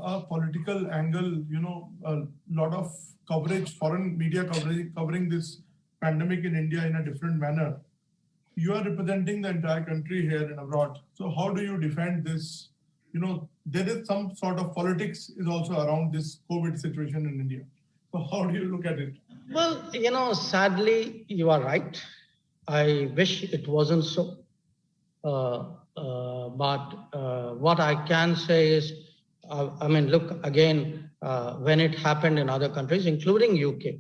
a political angle, a lot of coverage, foreign media coverage, covering this pandemic in India in a different manner. You are representing the entire country here and abroad. So how do you defend this? There is some sort of politics is also around this COVID situation in India. So how do you look at it? Well, sadly, you are right. I wish it wasn't so. But what I can say is, look, again, when it happened in other countries, including UK,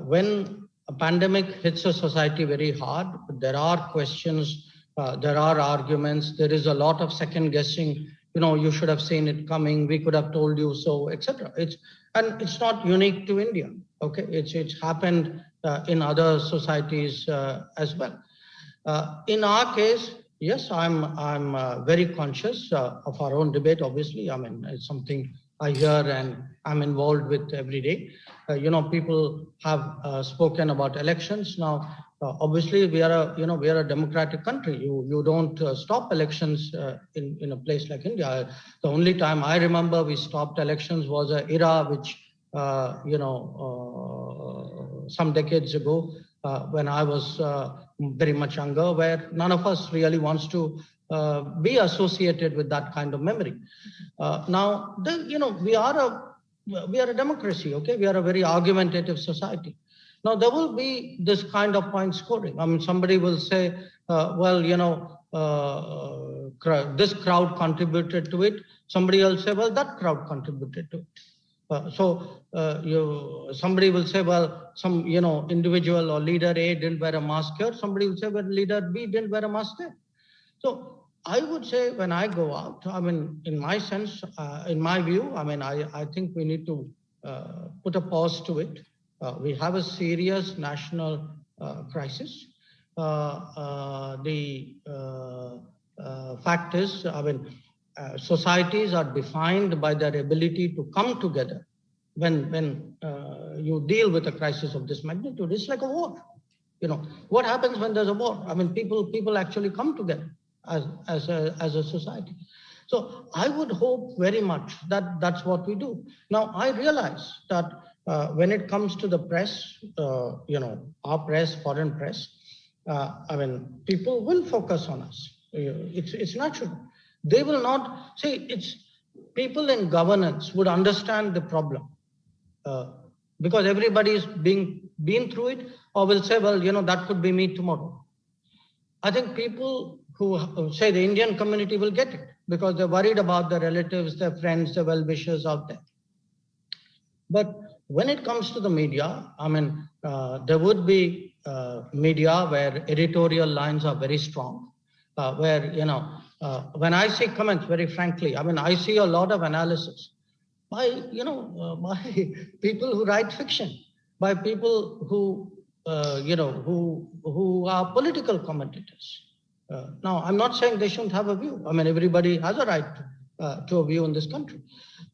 when a pandemic hits a society very hard, there are questions, there are arguments, there is a lot of second guessing, you should have seen it coming, we could have told you so, etc. And it's not unique to India, okay? It's happened in other societies as well. In our case, yes, I'm very conscious of our own debate, obviously. It's something I hear and I'm involved with every day. People have spoken about elections. Now, obviously, we are a democratic country. You don't stop elections in a place like India. The only time I remember we stopped elections was an era which, some decades ago, when I was very much younger, where none of us really wants to be associated with that kind of memory. Now, we are a democracy, okay? We are a very argumentative society. Now, there will be this kind of point scoring. Somebody will say, this crowd contributed to it. Somebody else say, well, that crowd contributed to it. Somebody will say, well, some individual or leader A didn't wear a mask here. Somebody will say, well, leader B didn't wear a mask there. So I would say when I go out, in my sense, in my view, I think we need to put a pause to it. We have a serious national crisis. The fact is, societies are defined by their ability to come together when you deal with a crisis of this magnitude. It's like a war. What happens when there's a war? People actually come together as a society. So I would hope very much that that's what we do. Now, I realize that when it comes to the press, our press, foreign press, people will focus on us. It's natural. They will not see. It's people in governance would understand the problem because everybody is been through it, or will say, well, that could be me tomorrow. I think people who say the Indian community will get it because they're worried about their relatives, their friends, their well-wishers out there. But when it comes to the media, there would be media where editorial lines are very strong, where, when I see comments, very frankly, I see a lot of analysis by people who write fiction, by people who, who are political commentators. Now, I'm not saying they shouldn't have a view. Everybody has a right to a view in this country.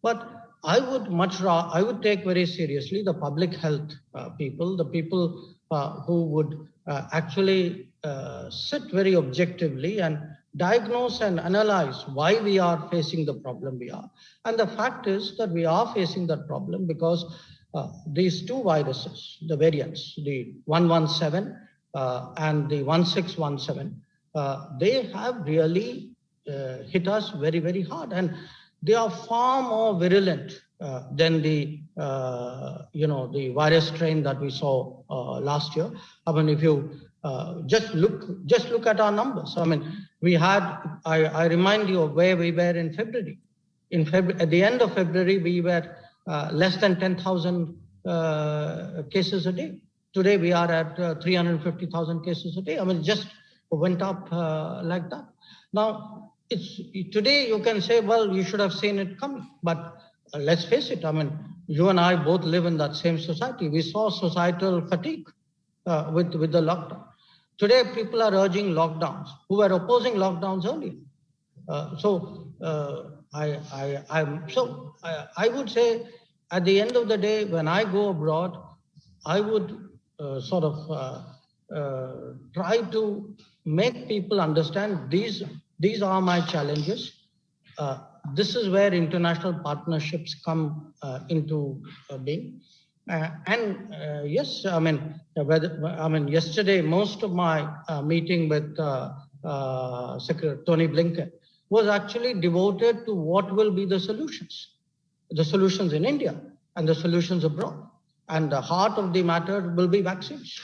But I would take very seriously the public health people, the people who would actually sit very objectively and diagnose and analyze why we are facing the problem we are. And the fact is that we are facing that problem because these two viruses, the variants, the 117 and the 1617, they have really hit us very, very hard. And they are far more virulent than the virus strain that we saw last year. If you just look at our numbers. We had, I remind you of where we were in February. At the end of February, we were less than 10,000 cases a day. Today, we are at 350,000 cases a day. It just went up like that. Now, today you can say, well, you should have seen it coming. But let's face it, you and I both live in that same society. We saw societal fatigue with the lockdown. Today, people are urging lockdowns who were opposing lockdowns earlier. I would say, at the end of the day, when I go abroad, I would try to make people understand these are my challenges. this is where international partnerships come into being. Yes, yesterday, most of my meeting with Secretary Tony Blinken was actually devoted to what will be the solutions in India and the solutions abroad. And the heart of the matter will be vaccines.